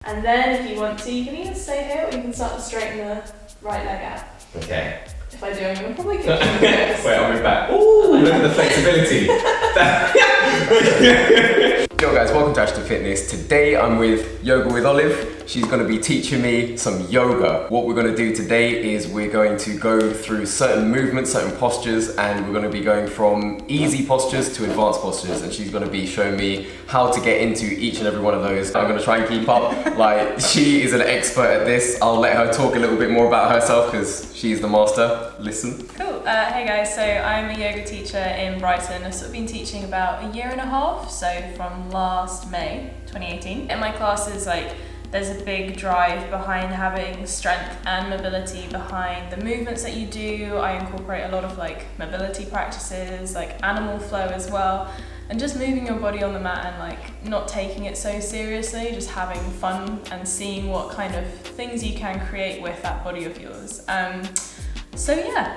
And then if you want to, you can either stay here or you can start to straighten the right leg out. Okay. If I do, I'm going to probably kick you in the face. Wait, I'll move back. Ooh, look at the flexibility. Yo guys, welcome to Ashton Fitness. Today I'm with YogaWithOlive. She's going to be teaching me some yoga. What we're going to do today is we're going to go through certain movements, certain postures, and we're going to be going from easy postures to advanced postures, and she's going to be showing me how to get into each and every one of those. I'm going to try and keep up. Like, she is an expert at this. I'll let her talk a little bit more about herself because she's the master. Listen. Cool. Hey guys, so I'm a yoga teacher in Brighton. I've sort of been teaching about a year and a half, so from last May 2018. In my classes, there's a big drive behind having strength and mobility behind the movements that you do. I incorporate a lot of mobility practices, animal flow as well, and just moving your body on the mat and not taking it so seriously, just having fun and seeing what kind of things you can create with that body of yours. So yeah.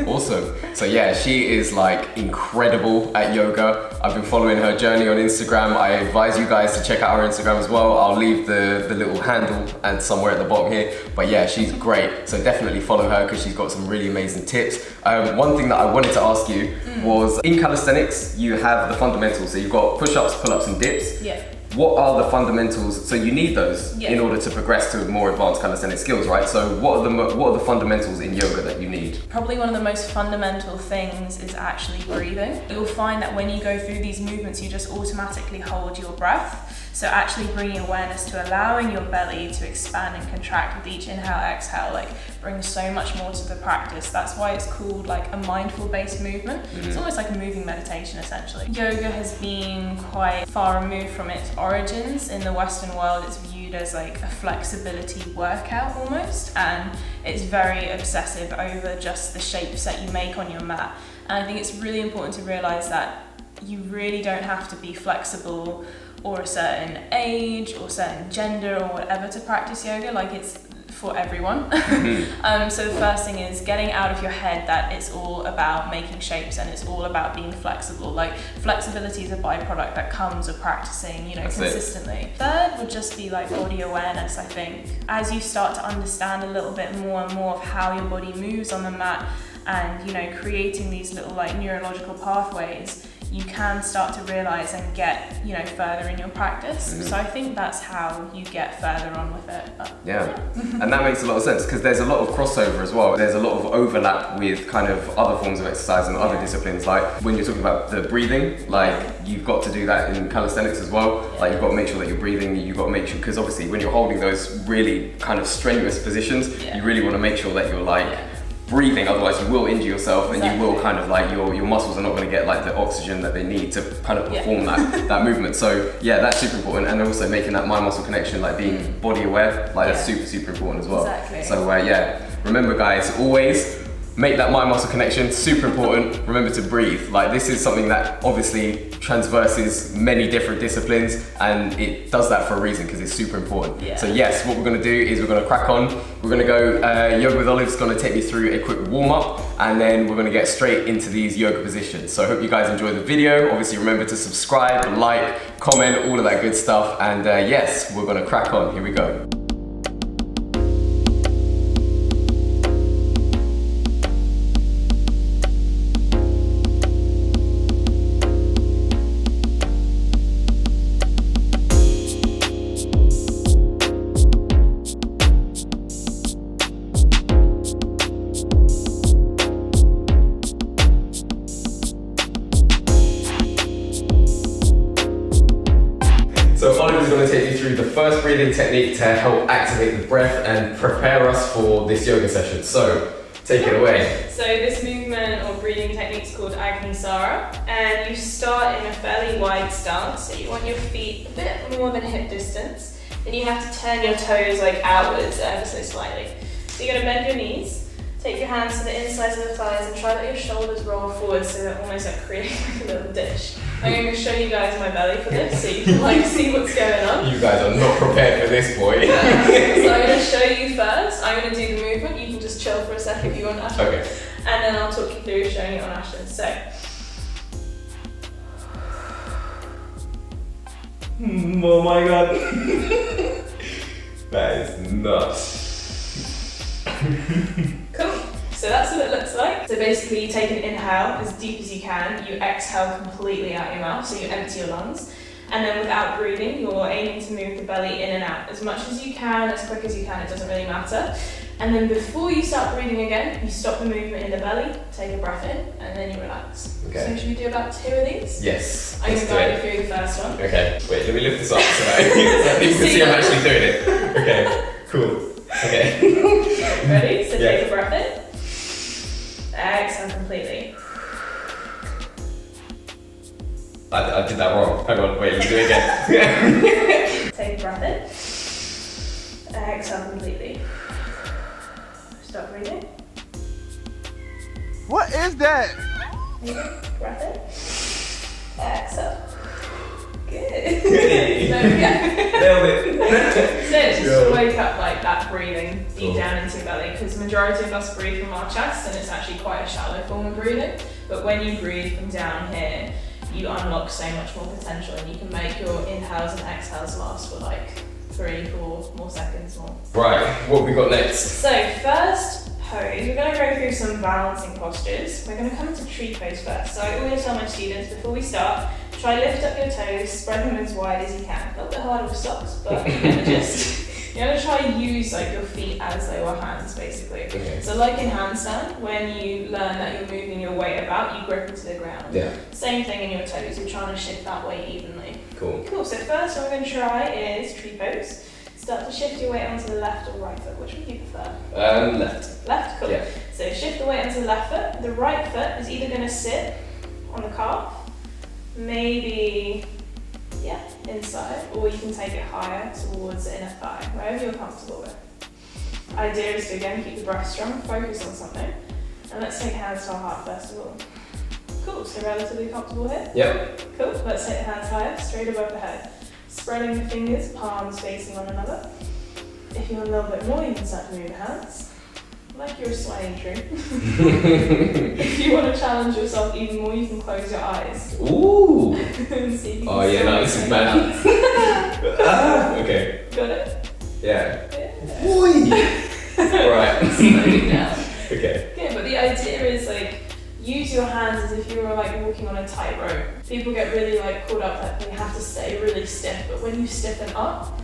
Awesome. So yeah, she is incredible at yoga. I've been following her journey on Instagram. I advise you guys to check out her Instagram as well. I'll leave the little handle and somewhere at the bottom here. But yeah, she's great. So definitely follow her because she's got some really amazing tips. One thing that I wanted to ask you was, in calisthenics, you have the fundamentals. So you've got push-ups, pull-ups and dips. Yeah. What are the fundamentals? So you need those in order to progress to more advanced calisthenic skills, right? So what are the fundamentals in yoga that you need? Probably one of the most fundamental things is actually breathing. You'll find that when you go through these movements, you just automatically hold your breath. So actually bringing awareness to allowing your belly to expand and contract with each inhale, exhale, brings so much more to the practice. That's why it's called a mindful based movement. It's almost like a moving meditation essentially. Yoga has been quite far removed from its origins. In the Western world, it's viewed as a flexibility workout almost, and it's very obsessive over just the shapes that you make on your mat. And I think it's really important to realize that you really don't have to be flexible or a certain age or certain gender or whatever to practice yoga. It's for everyone. So the first thing is getting out of your head that it's all about making shapes and it's all about being flexible. Flexibility is a byproduct that comes of practicing, consistently. Third would just be body awareness, I think. As you start to understand a little bit more and more of how your body moves on the mat and, creating these little neurological pathways, you can start to realize and get, further in your practice. So I think that's how you get further on with it. Yeah. And that makes a lot of sense because there's a lot of crossover as well. There's a lot of overlap with kind of other forms of exercise and other disciplines. When you're talking about the breathing, you've got to do that in calisthenics as well. You've got to make sure that you're breathing. You've got to make sure, because obviously when you're holding those really kind of strenuous positions, you really want to make sure that you're breathing, otherwise you will injure yourself and you will kind of your muscles are not going to get the oxygen that they need to kind of perform that movement. So yeah, that's super important, and also making that mind muscle connection, being body aware, that's super important as well. Exactly. So yeah, remember guys, always make that mind muscle connection, super important. Remember to breathe. This is something that obviously transverses many different disciplines, and it does that for a reason because it's super important. So yes, what we're going to do is we're going to crack on. We're going to go, YogaWithOlive's going to take me through a quick warm up, and then we're going to get straight into these yoga positions. So I hope you guys enjoy the video. Obviously remember to subscribe, like, comment, all of that good stuff. And yes, we're going to crack on. Here we go. So Oliver's going to take you through the first breathing technique to help activate the breath and prepare us for this yoga session. So take it away. So this movement or breathing technique is called Agni Sara, and you start in a fairly wide stance. So you want your feet a bit more than hip distance, and you have to turn your toes outwards ever so slightly. So you're going to bend your knees. Take your hands to the insides of the thighs and try to let your shoulders roll forward so they're almost creating a little dish. I'm going to show you guys my belly for this so you can see what's going on. You guys are not prepared for this, boy. So I'm going to show you first. I'm going to do the movement. You can just chill for a second if you want, Ashton. Okay. And then I'll talk you through showing it on Ashton. So. Oh my god. Nuts. Cool. So that's what it looks like. So basically you take an inhale as deep as you can, you exhale completely out your mouth, so you empty your lungs. And then without breathing, you're aiming to move the belly in and out as much as you can, as quick as you can, it doesn't really matter. And then before you start breathing again, you stop the movement in the belly, take a breath in, and then you relax. Okay. So should we do about 2 of these? Yes. I'm going to guide you through the first one. Okay, wait, let me lift this up so that people can see I'm actually doing it. Okay, cool. Okay. Ready? So Yeah. take a breath in. Exhale completely. I did that wrong. Hang on, wait, let me do it again. Take a breath in. Exhale completely. Stop breathing. What is that? Breath in. Exhale. Good. Hey. There we go. Nailed it. So it's just Yeah. to wake up like that breathing deep Cool. down into your belly, because the majority of us breathe from our chest and it's actually quite a shallow form of breathing. But when you breathe from down here, you unlock so much more potential and you can make your inhales and exhales last for like 3-4 more seconds more. Right, what have we got next? So first pose, we're going to go through some balancing postures. We're going to come into tree pose first. So I always tell my students before we start, try lift up your toes, spread them as wide as you can. A little bit harder with socks, but you get the gist. You're going to try and use like your feet as they were hands basically. Okay. So like in handstand, when you learn that you're moving your weight about, you grip into the ground. Yeah. Same thing in your toes, you're trying to shift that weight evenly. Cool. Cool, so first what we're going to try is tree pose. Start to shift your weight onto the left or right foot. Which one do you prefer? Left. Left? Cool. Yeah. So shift the weight onto the left foot. The right foot is either going to sit on the calf, maybe, yeah, inside, or you can take it higher towards the inner thigh, wherever you're comfortable with. Idea is to again keep the breath strong, focus on something, and let's take hands to our heart first of all. Cool, so relatively comfortable here. Yep. Cool, let's take the hands higher, straight above the head. Spreading the fingers, palms facing one another. If you want a little bit more, you can start to move your hands, like you're a swaying tree. If you want to challenge yourself even more, you can close your eyes. Ooh. And see if you Oh can yeah, still no, this is make magic. Okay. Got it? Yeah. Yeah. Oi. Right. Slowly down. Okay. Yeah, but the idea is like, use your hands as if you were like walking on a tightrope. People get really like caught up that they have to stay really stiff, but when you stiffen up,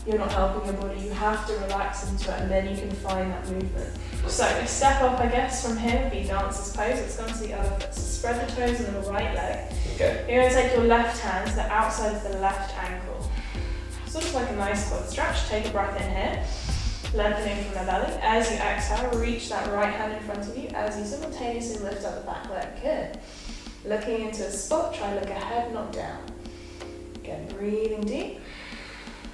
you're not helping your body. You have to relax into it and then you can find that movement. So a step up, I guess, from here would be dancer's pose. Let's go on to the other foot. So spread the toes on the right leg. Okay. You're going to take your left hand to the outside of the left ankle. Sort of like a nice quad stretch. Take a breath in here. Lengthening from the belly. As you exhale, reach that right hand in front of you as you simultaneously lift up the back leg. Good. Looking into a spot, try look ahead, not down. Again, breathing deep.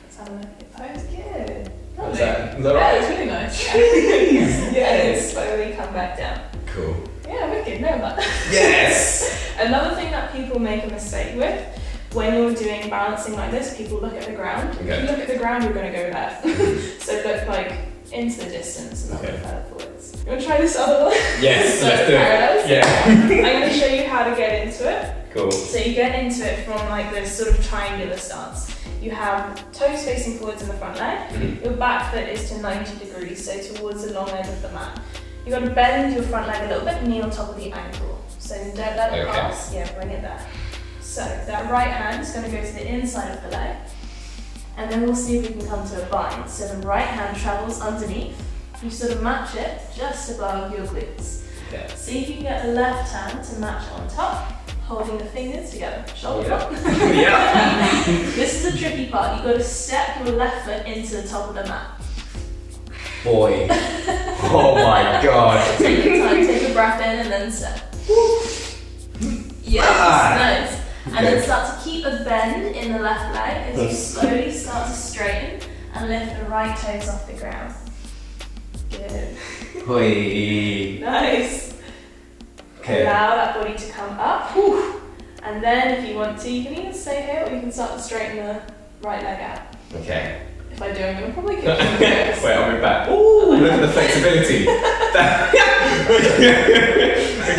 Let's have a look at your pose. Good. How's that? Is that Yeah, right? it's really nice. Yeah, and then slowly come back down. Cool. Yeah, wicked. No, but Yes! another thing that people make a mistake with when you're doing balancing like this, people look at the ground. Okay. If you look at the ground, you're going to go there. So look like into the distance and not Okay. further forwards. You want to try this other one? Yes, So let's do it. parallels. Yeah. I'm going to show you how to get into it. Cool. So you get into it from like this sort of triangular stance. You have toes facing forwards in the front leg. Mhm. Your back foot is to 90 degrees, so towards the long end of the mat. You've got to bend your front leg a little bit, knee on top of the ankle. So don't let it Okay. pass. Yeah, bring it there. So that right hand is going to go to the inside of the leg. And then we'll see if we can come to a bind. So the right hand travels underneath. You sort of match it just above your glutes. Okay. See if you can get the left hand to match on top, holding the fingers together. Shoulder Yeah. drop. Yeah. This is the tricky part. You've got to step your left foot into the top of the mat. Boy. Oh my god. Take your time, take a breath in and then step. Yes, nice. And then start to keep a bend in the left leg as you slowly start to straighten and lift the right toes off the ground. Good. Oi. Nice. Okay. Allow that body to come up. Whew. And then if you want to, you can either stay here or you can start to straighten the right leg out. Okay. If I do, I'm going to probably kick you in the Wait, nose. I'll be back. Ooh, look at the flexibility.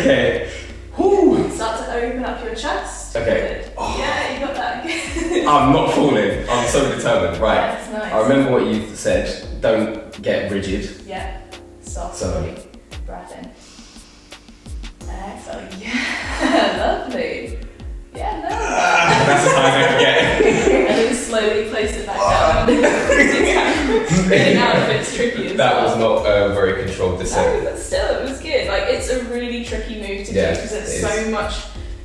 Okay. Whew. Start to open up your chest. Okay. Good. Yeah, you got that. Good. I'm not falling. I'm so determined. Right. That's nice. I remember what you said. Don't get rigid. Yeah. Soft So- body. Breath in. Exhale. Yeah. Lovely. Yeah, no. That's as high as I can get. And then slowly place it back down. Getting out of it's tricky as That well. was not a very controlled No, descent. but still, it was good. Like, it's a really tricky move to do Yeah, because there's it so is. much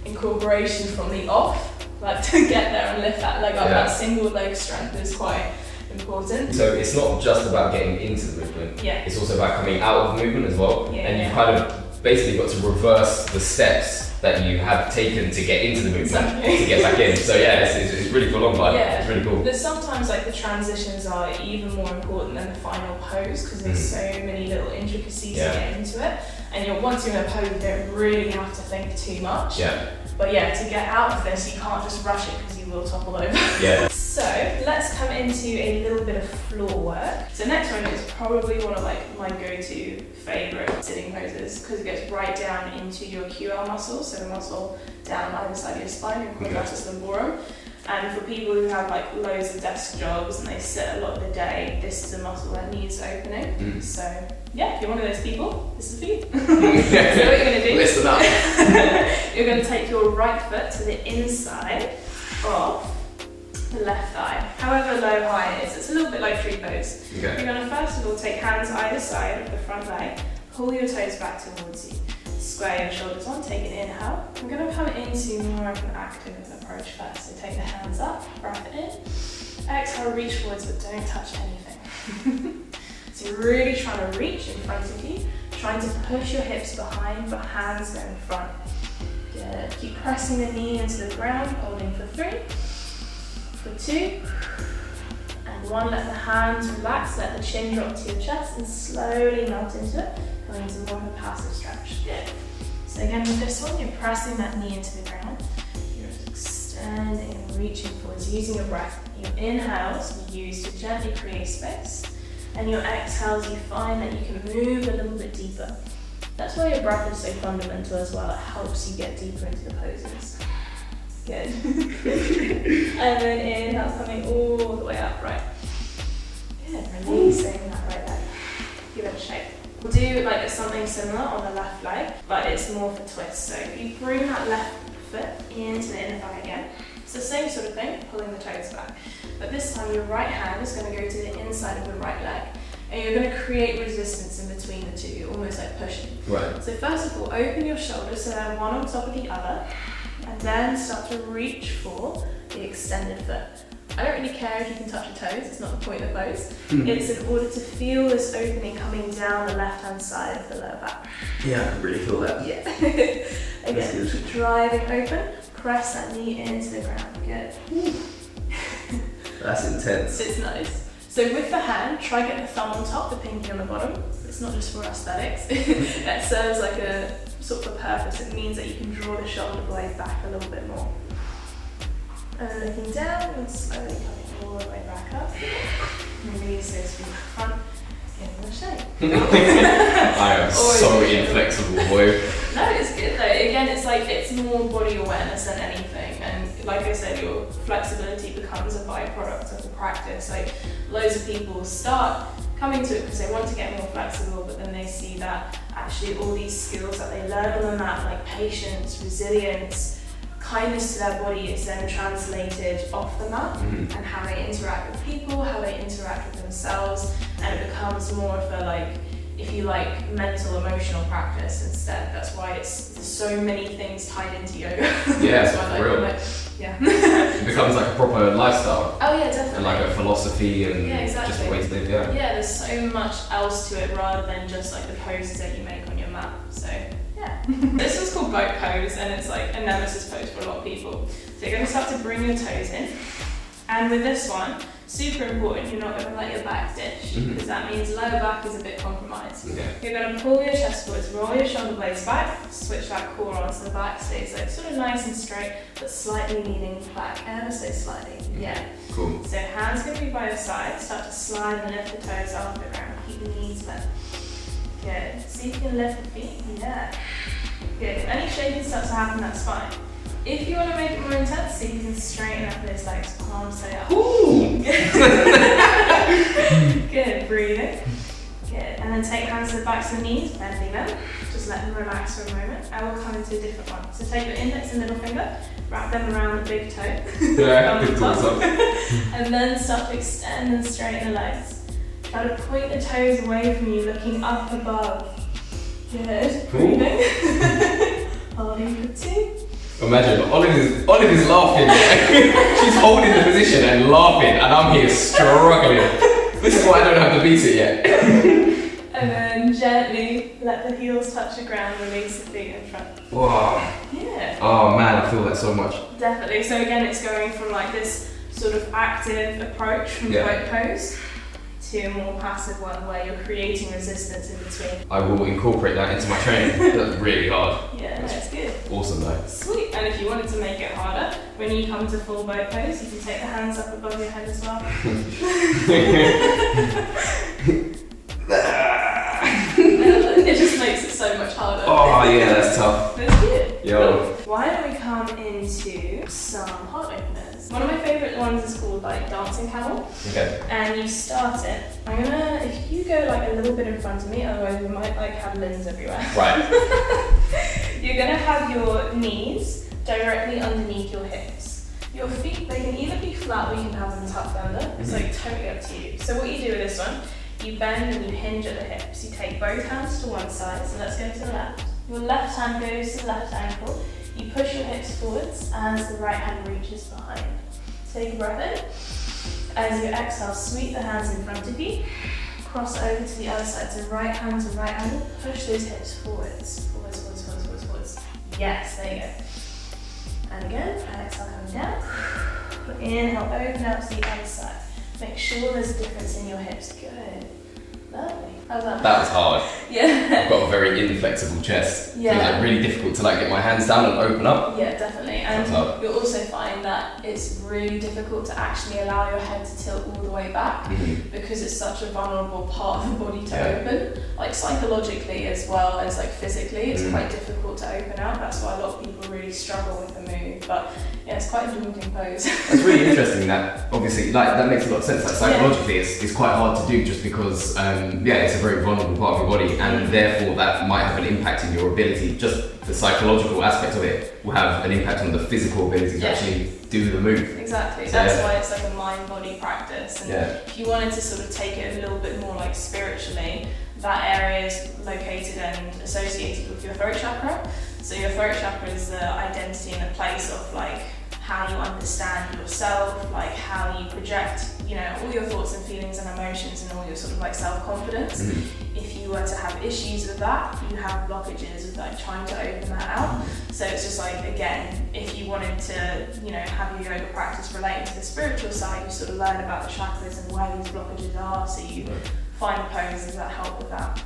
incorporation from the off, like to get there and lift that leg up. Yeah. That single leg strength is quite important. So it's not just about getting into the movement. Yeah. It's also about coming out of the movement as well. Yeah, And yeah. you've kind of basically got to reverse the steps that you have taken to get into the movement Exactly. to get back in. So yeah, it's really full on, but Yeah. it's really cool. But sometimes like the transitions are even more important than the final pose because there's so many little intricacies Yeah. to get into it. And once you're in a pose, you don't really have to think too much. Yeah. But yeah, to get out of this, you can't just rush it because you will topple over. Yeah. So let's come into a little bit of floor work. So next one is probably one of like my go-to favorite sitting poses because it gets right down into your QL muscle, so the muscle down either side of your spine, your quadratus lumborum. And for people who have like loads of desk jobs and they sit a lot of the day, this is a muscle that needs opening. So yeah, if you're one of those people, this is for you. So what you're going to do, Listen up. you're going to take your right foot to the inside of the left thigh, however low high it is. It's a little bit like tree pose. Okay. You're going to first of all take hands either side of the front leg, pull your toes back towards you, square your shoulders on, take an inhale. I'm going to come into more of an active approach first. So take the hands up, breath in, exhale, reach forwards but don't touch anything. So you're really trying to reach in front of you, trying to push your hips behind but hands go in front. Good. Keep pressing the knee into the ground, holding for 3, for 2, and 1. Let the hands relax, let the chin drop to your chest and slowly melt into it, going into more of a passive stretch. Good. So again with this one, you're pressing that knee into the ground, you're extending and reaching forwards, using your breath. Your inhales you use to gently create space, and your exhales you find that you can move a little bit deeper. That's why your breath is so fundamental as well, it helps you get deeper into the poses. Good. And then inhale, coming all the way up, right. Good, releasing that right leg. Give it a shake. We'll do like something similar on the left leg, but it's more for twists. So you bring that left foot into the inner thigh again. It's the same sort of thing, pulling the toes back. But this time your right hand is going to go to the inside of the right leg. And you're going to create resistance in between the two, almost like pushing. Right. So first of all, open your shoulders so they're one on top of the other, and then start to reach for the extended foot. I don't really care if you can touch your toes, it's not the point of the pose. It's in order to feel this opening coming down the left-hand side of the lower back. Yeah, I can really feel that. Yeah. That's Again, good. keep driving open, press that knee into the ground. Good. That's intense. It's nice. So with the hand, try get the thumb on top, the pinky on the bottom. It's not just for aesthetics. It serves like a sort of a purpose. It means that you can draw the shoulder blade back a little bit more. And looking down and slowly coming all the way back up. Release those feet front. Give them a shake. I am so inflexible, boy. No, it's good though. Again, it's like it's more body awareness than anything, and like I said, your flexibility becomes a byproduct of the practice. Like loads of people start coming to it because they want to get more flexible, but then they see that actually all these skills that they learn on the mat, like patience, resilience, kindness to their body, is then translated off the mat, and how they interact with people, how they interact with themselves, and it becomes more of a like, if you like, mental, emotional practice instead. That's why there's so many things tied into yoga. Yeah, That's why I for real. like, yeah. It becomes like a proper lifestyle Oh yeah, definitely. and like a philosophy and Yeah, exactly. just a way to live, yeah. Yeah, there's so much else to it rather than just like the poses that you make on your mat. So yeah. This one's called boat pose, and it's like a nemesis pose for a lot of people. So you're going to start to bring your toes in, and with this one, super important, you're not going to let your back dish, because that means lower back is a bit compromised. Yeah. You're going to pull your chest forwards, roll your shoulder blades back, switch that core onto the back, stays like sort of nice and straight, but slightly leaning back, ever so slightly. Yeah. Cool. So hands going to be by your side, start to slide and lift the toes off the ground, keep the knees bent. Good. See if you can lift the feet. Yeah. Good. If any shaking starts to happen, that's fine. If you want to make it more intense, so you can straighten up those legs, palms stay up. Ooh. Good, breathing. Good, and then take hands to the backs of the knees, bending them. Just let them relax for a moment. I will come into a different one. So take your index and middle finger, wrap them around the big toe. Yeah, good close-up. And then start to extend and straighten the legs. Try to point the toes away from you, looking up above. Good, breathing. Holding for 2. Imagine, Olive is laughing. She's holding the position and laughing, and I'm here struggling. This is why I don't have to beat it yet. And then gently let the heels touch the ground, release the feet in front. Wow. Yeah. Oh man, I feel that so much. Definitely. So again, it's going from like this sort of active approach from boat pose to a more passive one where you're creating resistance in between. I will incorporate that into my training. That's really hard. Yeah, that's good. Awesome though. Sweet. And if you wanted to make it harder, when you come to full boat pose, you can take the hands up above your head as well. It just makes it so much harder. Oh yeah, that's tough. That's good. Yo. Why don't we come into some heart openers? One of my favourite ones is called like dancing camel. Okay. And you start it. If you go like a little bit in front of me, otherwise we might like have limbs everywhere. Right. You're gonna have your knees directly underneath your hips. Your feet, they can either be flat or you can have them tucked under. It's like totally up to you. So what you do with this one, you bend and you hinge at the hips. You take both hands to one side, so let's go to the left. Your left hand goes to the left ankle. You push your hips forwards as the right hand reaches behind. Take a breath in. As you exhale, sweep the hands in front of you. Cross over to the other side, so right hand to right angle. Push those hips forwards. Forwards, forwards, forwards, forwards, forwards. Yes, there you go. And again, exhale coming down. Inhale, open out to the other side. Make sure there's a difference in your hips. Good. Lovely. How's that? That was hard. Yeah. I've got a very inflexible chest. Yeah. So it's like really difficult to like get my hands down and open up. Yeah, definitely. And you'll also find that it's really difficult to actually allow your head to tilt all the way back because it's such a vulnerable part of the body to open. Like psychologically as well as like physically, it's quite difficult to open out. That's why a lot of people really struggle with the move. But yeah, it's quite a daunting pose. It's really interesting that obviously like that makes a lot of sense. Like psychologically it's quite hard to do just because it's a very vulnerable part of your body and therefore that might have an impact in your ability. Just the psychological aspect of it will have an impact on the physical ability to actually do the move. Exactly. So, that's why it's like a mind-body practice. And if you wanted to sort of take it a little bit more like spiritually, that area is located and associated with your throat chakra. So your throat chakra is the identity and the place of like how you understand yourself, like how you project, all your thoughts and feelings and emotions and all your sort of like self-confidence. If you were to have issues with that, you have blockages with like trying to open that out. So it's just like, again, if you wanted to, have your yoga practice relating to the spiritual side, you sort of learn about the chakras and where these blockages are, so you find poses that help with that.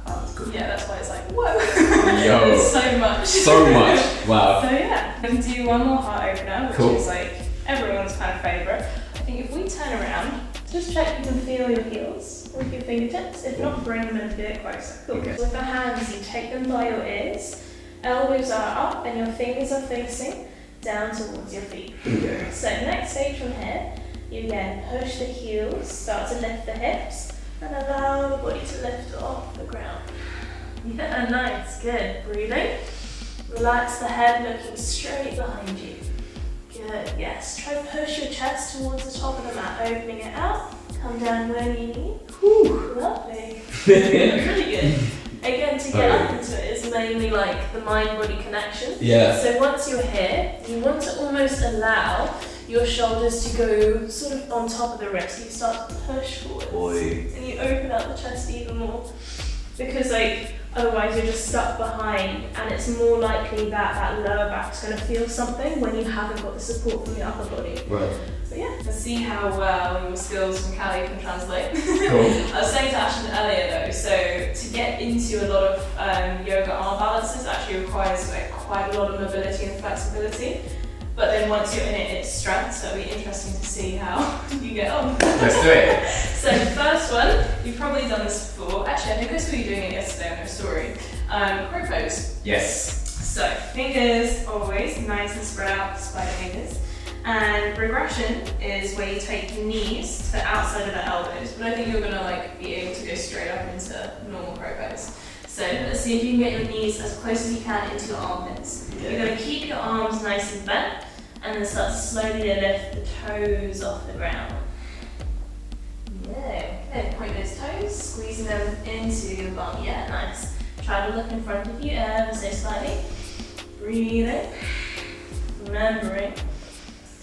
Yeah, that's why it's like, whoa, Yo. so much. So much. Wow. So yeah, and do one more heart opener, which is like everyone's kind of favourite. I think if we turn around, just check you can feel your heels with your fingertips. If not, bring them in a bit closer. Cool. Okay. With the hands, you take them by your ears. Elbows are up and your fingers are facing down towards your feet. Okay. So next stage from here, you again push the heels, start to lift the hips, and allow the body to lift off the ground. Yeah, nice, good. Breathing. Relax the head, looking straight behind you. Good, yes. Try to push your chest towards the top of the mat, opening it out. Come down when you need. Whew, lovely. Really good. Again, to get up into it is mainly like the mind-body connection. Yeah. So once you're here, you want to almost allow your shoulders to go sort of on top of the wrist. You start to push forwards. And you open up the chest even more. Because otherwise you're just stuck behind and it's more likely that lower back's going to feel something when you haven't got the support from your upper body. Right. But yeah, let's see how well your skills from Cali can translate. Cool. I was saying to Ashton earlier though, so to get into a lot of yoga arm balances actually requires quite a lot of mobility and flexibility. But then once you're in it, it's strength, so it'll be interesting to see how you get on. Let's do it. So the first one, you've probably done this before. Actually, I think I saw you doing it yesterday on your story. Crow pose. Yes. So fingers always nice and spread out, spider fingers. And regression is where you take your knees to the outside of the elbows, but I think you're gonna like be able to go straight up into normal crow pose. So let's see if you can get your knees as close as you can into your armpits. You're gonna keep your arms nice and bent, and then start to slowly lift the toes off the ground. Yeah, good. Point those toes, squeezing them into your bum. Yeah, nice. Try to look in front of you ever so slightly. Breathing, remembering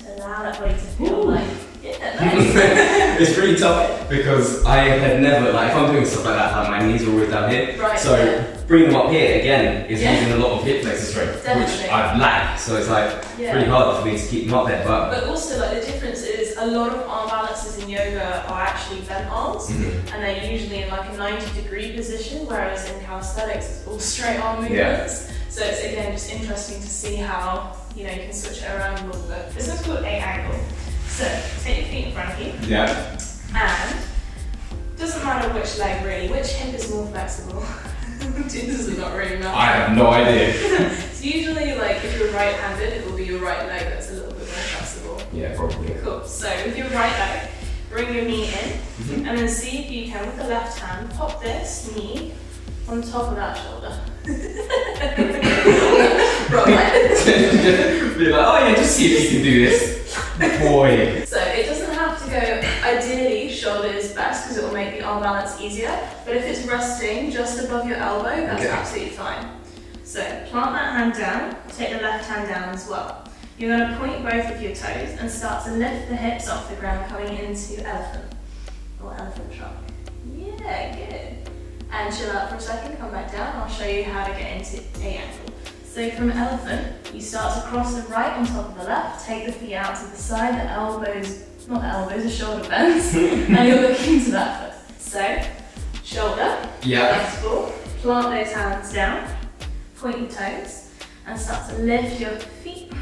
to allow that body to feel like, yeah, nice. It's pretty tough because I had never, like if I'm doing stuff like that, like my knees are always down here. Right, so bringing them up here again is Yeah. using a lot of hip flexor strength, Definitely. which I've lacked. So it's like Yeah. pretty hard for me to keep them up there. But also like the difference is a lot of arm balances in yoga are actually bent arms, and they're usually in like a 90-degree position, whereas in calisthenics it's all straight arm movements. So it's again just interesting to see how you can switch it around a little bit. This one's called A angle. So take your feet in front of you, Yeah. and doesn't matter which leg really, which hip is more flexible. It does not really matter. I have no idea. It's usually like if you're right-handed, it will be your right leg that's a little bit more flexible. Yeah, probably. Cool. So with your right leg, bring your knee in, and then see if you can with the left hand pop this knee on top of that shoulder. Right. Be like, oh yeah, just see if you can do this. Boy. So it doesn't have to go, ideally shoulder is best because it will make the arm balance easier, but if it's resting just above your elbow, that's absolutely fine. So plant that hand down, take the left hand down as well. You're going to point both of your toes and start to lift the hips off the ground coming into elephant or elephant trunk. Yeah, good. And chill out for a second, come back down, I'll show you how to get into A angle. So from elephant, you start to cross the right on top of the left, take the feet out to the side, the elbows, not the elbows, the shoulder bends, and you're looking to that foot. So, shoulder, flexible, plant those hands down, point your toes, and start to lift your feet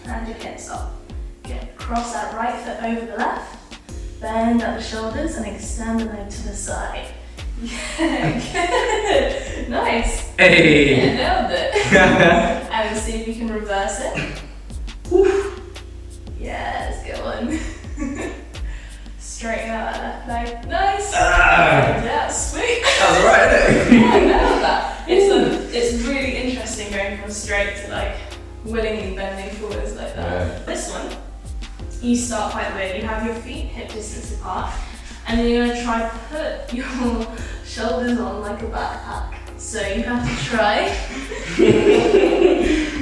and your hips up. Good. Cross that right foot over the left, bend at the shoulders and extend the leg to the side. Yeah, good. Nice. Hey. Yeah, nailed it. And see if you can reverse it. Woo. Yes, good one. Straighten out that left leg. Nice. Yeah, sweet. That was alright, isn't it? Yeah, I nailed that. It's really interesting going from straight to like willingly bending forwards like that. Yeah. This one, you start quite weird. You have your feet hip distance apart, and then you're going to try put your shoulders on like a backpack. So you have to try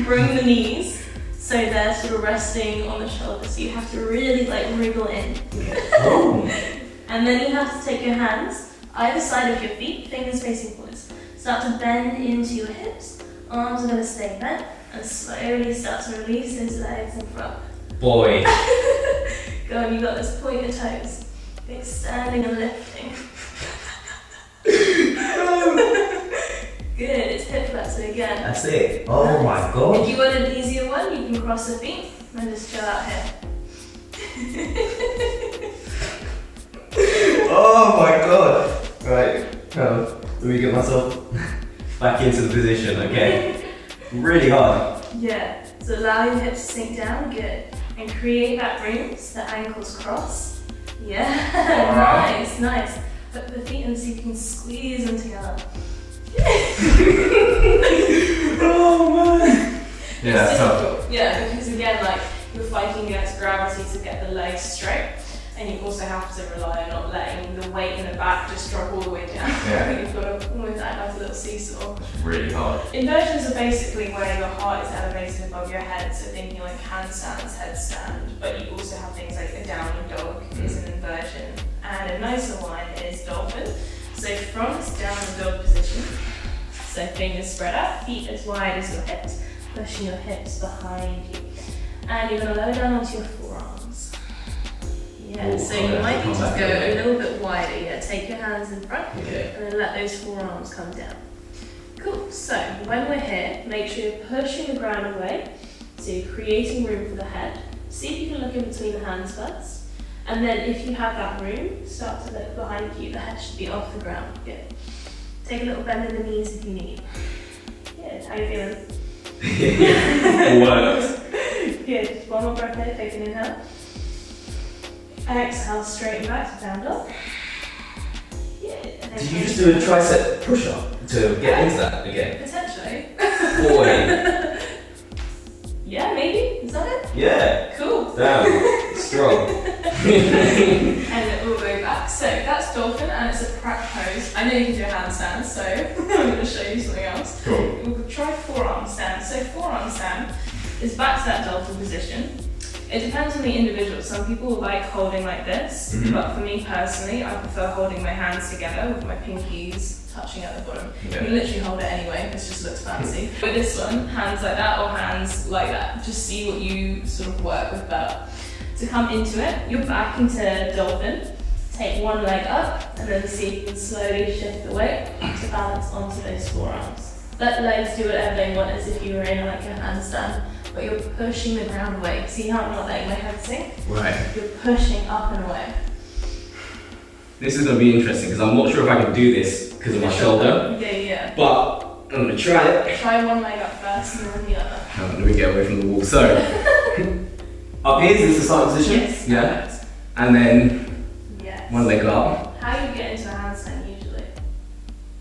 bring the knees so they're sort of resting on the shoulders. So you have to really like wriggle in. And then you have to take your hands either side of your feet, fingers facing forwards. Start to bend into your hips. Arms are going to stay bent, and slowly start to release those legs in front. Boy. Go on, you got this. Point your toes. Extending and lifting. Good, it's hip flexor again. That's it. Oh my god. If you want an easier one, you can cross the feet and just chill out here. Oh my god. Right, let me get myself back into the position, okay? Really hard. Yeah, so allow your hips to sink down, good. And create that room so the ankles cross. Yeah, nice, nice. Hook the feet and see if you can squeeze them together. Oh man. Yeah, that's tough. difficult. Yeah, because again, like you're fighting against gravity to get the legs straight, and you also have to rely on not letting the weight in the back just drop all the way down. Yeah. You've got to almost act like a little seesaw. It's really hard. Inversions are basically where your heart is elevated above your head, so thinking like handstands, headstand, but you also have things like a downward dog is an inversion, and a nicer one is dolphin. So from this downward dog position, so fingers spread out, feet as wide as your hips, pushing your hips behind you, and you're going to lower down onto your forearms. Yeah, so you might need to go a little bit wider. Yeah, take your hands in front, and then let those forearms come down. Cool, so when we're here, make sure you're pushing the ground away, so you're creating room for the head. See if you can look in between the hands first, and then if you have that room, start to look behind you. The head should be off the ground. Good. Take a little bend in the knees if you need. Good, how are you feeling? Worked. Good. Just one more breath in, take an inhale. Exhale, straighten back to down dog. Yeah. And then Did you just do a tricep push-up to get into that again? Potentially. Boy. Yeah, maybe. Is that it? Yeah. Cool. Damn. Strong. And it will go back. So that's dolphin and it's a prep pose. I know you can do a handstand, so I'm going to show you something else. Cool. We'll try forearm stand. So forearm stand is back to that dolphin position. It depends on the individual. Some people like holding like this, but for me personally, I prefer holding my hands together with my pinkies touching at the bottom. Yeah. You can literally hold it anyway, this just looks fancy. With this one, hands like that or hands like that. Just see what you sort of work with better. To come into it, you're back into dolphin. Take one leg up and then see if you can slowly shift the weight to balance onto those forearms. Let legs do whatever they want as if you were in like a handstand, but you're pushing the ground away. See how I'm not letting my head sink? Right. You're pushing up and away. This is going to be interesting because I'm not sure if I can do this because of my shoulder, Yeah. but I'm going to try it. Try one leg up first and then the other. Let me get away from the wall. So, up here, is this the starting position? Yes. Yeah. Perfect. And then Yes. one leg up. How you get into a handstand usually?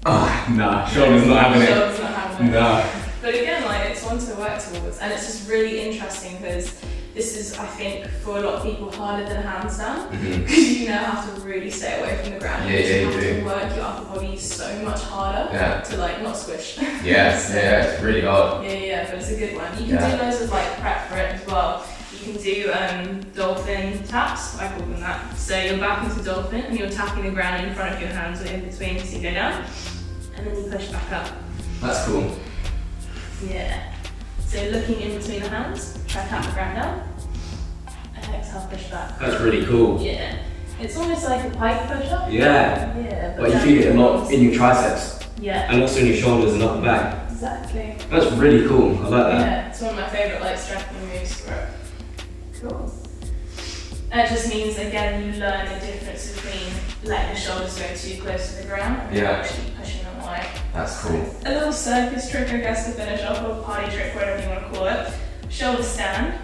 Nah, shoulder's not having it. Shoulders not having it. Nah. But again, like it's one to work towards, and it's just really interesting because this is, I think, for a lot of people harder than a handstand because you now have to really stay away from the ground. Yeah, you you have do. to work your upper body so much harder to like not squish. Yes, So- yeah, it's really hard. Yeah, but it's a good one. You can do loads of like prep for it as well. You can do dolphin taps, I call them that. So you're back into dolphin and you're tapping the ground in front of your hands or in between, so you go down and then you push back up. That's cool. Yeah. So looking in between the hands, try to tap the ground down, and exhale, push back. That's really cool. Yeah. It's almost like a pike push up. Yeah. Yeah. But you feel it a lot in your triceps Yeah. and also in your shoulders and upper back. Exactly. That's really cool. I like that. Yeah. It's one of my favourite like strengthening moves for it. Cool. And it just means again you learn the difference between letting the shoulders go too close to the ground and actually pushing them away. That's cool. A little circus trick, I guess, to finish off, or party trick, whatever you want to call it. Shoulder stand,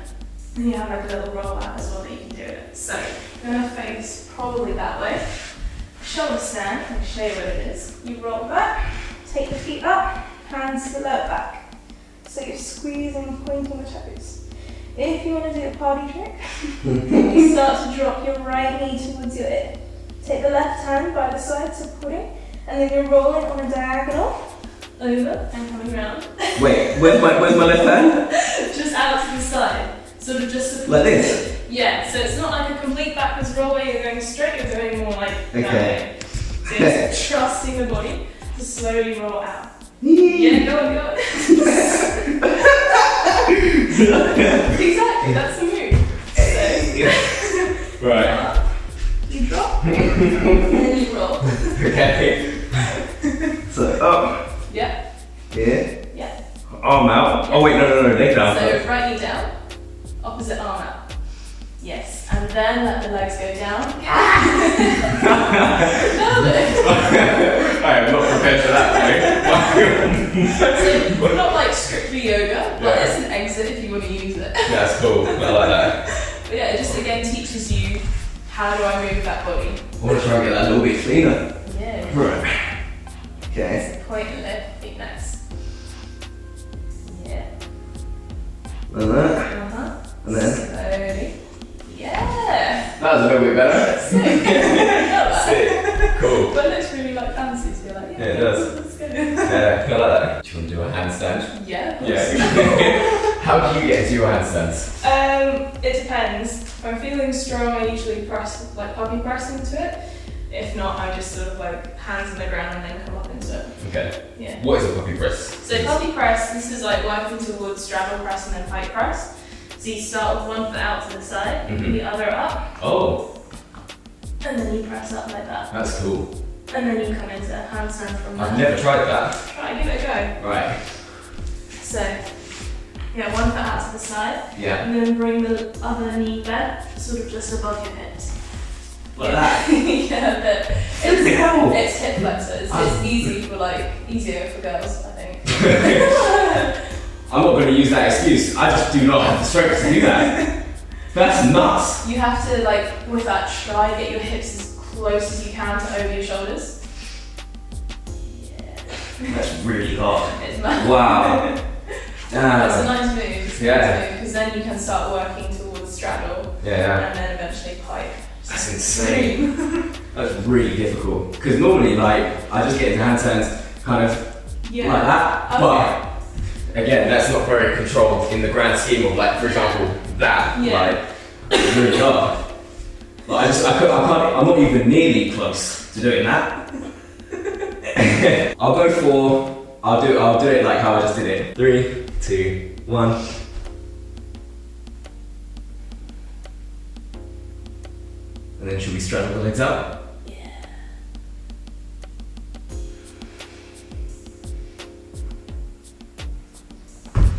and you have like a little roll out as well that you can do it. So, you're going to face probably that way. Shoulder stand, let me show you what it is. You roll back, take the feet up, hands to the lower back. So you're squeezing and pointing the toes. If you want to do a party trick, you start to drop your right knee towards your hip. Take the left hand by the side, supporting, and then you're rolling on a diagonal, over and coming round. Wait, where's my left hand? Just out to the side, sort of just supporting. Like this? Yeah, so it's not like a complete backwards roll where you're going straight, you're going more like that Okay. way. So it's trusting the body to slowly roll out. Yeah, go on. Exactly, that's the move. So, Right. you drop, and then you roll. Okay. So up. Yeah, Here. yeah. Arm out. Oh wait, no, leg down. So right knee down, opposite arm out. Yes, and then let the legs go down. Nailed it. I am not prepared for that. So not like strictly yoga, but Yeah. it's an exit if you want to use it. That's cool. I like that. But yeah, it just again teaches you how do I move that body. I want to try and get that a little bit cleaner. Yeah. Right. Okay. It's a point and lift, feet next. Yeah. Like that. Uh-huh. And then. Slowly. Yeah. That was a little bit better. Sick. Not bad. Sick. Cool. But it looks really like fancy, so you're like, Yeah, it does. That's good. Yeah, I like that. Do you want to do a handstand? Yeah, of course. Yeah. How do you get into your handstands? It depends. If I'm feeling strong, I usually press, like puppy press into it. If not, I just sort of like hands on the ground and then come up into it. Okay. Yeah. What is a puppy press? So puppy press, this is like working towards straddle press and then pike press. So you start with one foot out to the side, the other up, Oh, and then you press up like that. that's cool. And then you come into handstand from there. I've never tried that. Try, give it a go. Right. So, yeah, one foot out to the side, Yeah. and then bring the other knee bent, sort of just above your hips. Like that. Yeah, but Hell. it's hip flexors. It's easy for like, easier for girls, I think. I'm not going to use that excuse. I just do not have the strength to do that. That's nuts. You have to, like, with that, try get your hips as close as you can to over your shoulders. That's really hard. It's mad. Wow. It's a nice move. Yeah. Because then you can start working towards straddle. Yeah. And then eventually pike. That's insane. That's really difficult. Because normally, like, I just get into hand turns kind of like that. Okay. But again, that's not very controlled in the grand scheme of, like, for example, that. Yeah. Like, it's really hard. Like, I can't, I'm not even nearly close to doing that. I'll do it like how I just did it. 3, 2, 1. And then should we straddle the legs out? Yeah.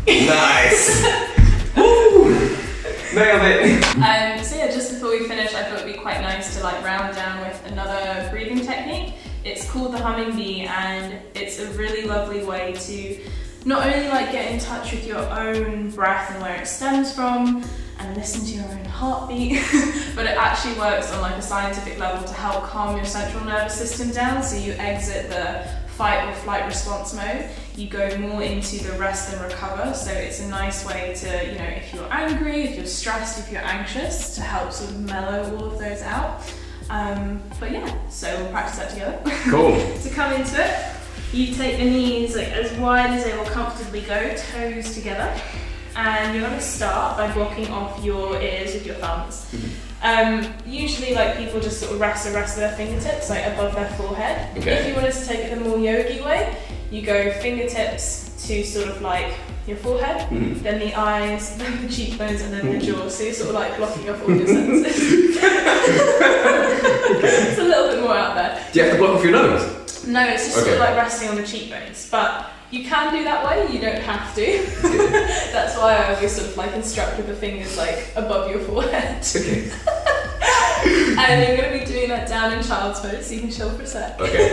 Nice! Woo! Nailed it! So yeah, just before we finish, I thought it'd be quite nice to like round down with another breathing technique. It's called the humming bee, and it's a really lovely way to not only like get in touch with your own breath and where it stems from, and listen to your own heartbeat, but it actually works on like a scientific level to help calm your central nervous system down. So you exit the fight or flight response mode, you go more into the rest and recover. So it's a nice way to, you know, if you're angry, if you're stressed, if you're anxious, to help sort of mellow all of those out. But yeah, so we'll practice that together. Cool. To come into it, you take the knees like as wide as they will comfortably go, toes together, and you're going to start by blocking off your ears with your thumbs. Usually, like, people just sort of rest the rest of their fingertips like above their forehead. Okay. If you wanted to take it the more yogi way, you go fingertips to sort of like your forehead, then the eyes, then the cheekbones, and then the jaw. So you're sort of like blocking off all your senses. It's a little bit more out there. Do you have to block off your nose? No, it's just sort of like resting on the cheekbones. But you can do that way, you don't have to. That's why I always sort of like instruct with the fingers like above your forehead. Okay. And you're going to be doing that down in child's pose, so you can chill for a sec. Okay.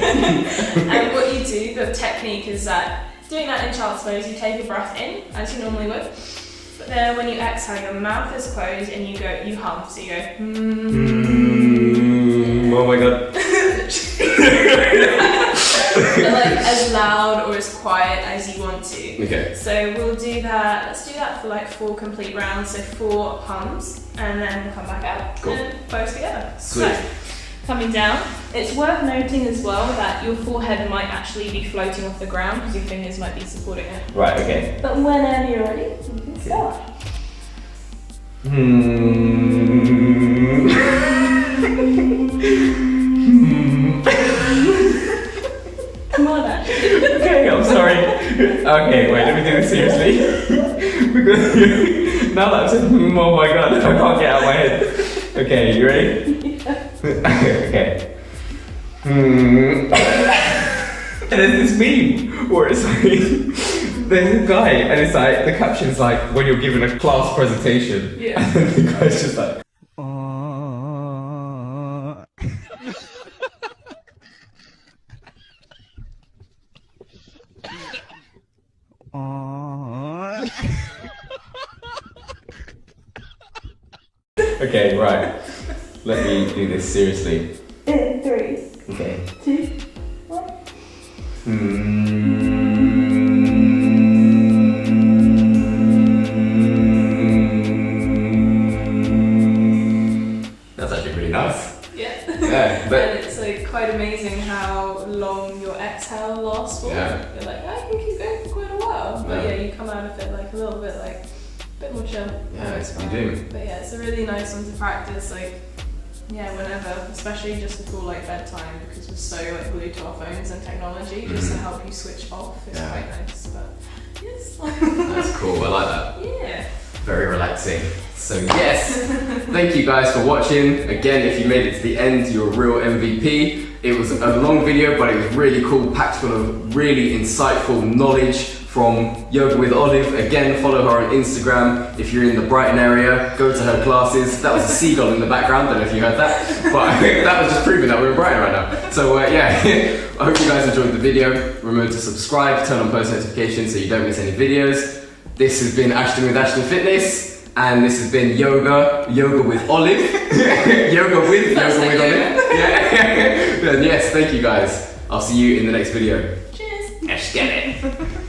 And what you do, the technique is that doing that in child's pose, you take a breath in, as you normally would. But then when you exhale, your mouth is closed and you hum. So you go, Oh my god. But like as loud or as quiet as you want to. Okay. So we'll do that, let's do that for like 4 complete rounds, so 4 hums, and then we'll come back out Cool. and pose together. Sweet. So, coming down, it's worth noting as well that your forehead might actually be floating off the ground because your fingers might be supporting it. Right, okay. But whenever you're ready, you can start. Come on, Ashton. Okay, I'm sorry. Okay, wait, let me do this seriously. Because now that I'm saying, oh my god, I can't get out of my head. Okay, you ready? Yeah. Okay. There's this meme where it's like, there's a guy, and it's like, the caption's like, when you're giving a class presentation, Yeah. and the guy's just like, okay, right. Let me do this seriously. In 3, Okay. 2, 1. That's actually really nice. Yeah. Yeah, but And it's like quite amazing how long your exhale lasts for. Yeah. You're like, I can keep going for quite a while. But Yeah. yeah, you come out of it like a little bit like a bit more chill. yeah, it's what you do. But yeah, it's a really nice one to practice, like, yeah, whenever, especially just before like bedtime, because we're so like glued to our phones and technology, just to help you switch off. It's Yeah. quite nice. But yes. That's cool. I like that. Yeah. Very relaxing. So yes, thank you guys for watching. Again, if you made it to the end, you're a real MVP. It was a long video, but it was really cool, packed full of really insightful knowledge from Yoga with Olive. Again, follow her on Instagram. If you're in the Brighton area, go to her classes. That was a seagull in the background, don't know if you heard that, but that was just proving that we're in Brighton right now. So yeah, I hope you guys enjoyed the video. Remember to subscribe, turn on post notifications so you don't miss any videos. This has been Ashton with Ashton Fitness, and this has been Yoga with Olive. Yoga with Olive. Yeah. And yes, thank you guys. I'll see you in the next video. Cheers. Let's get it.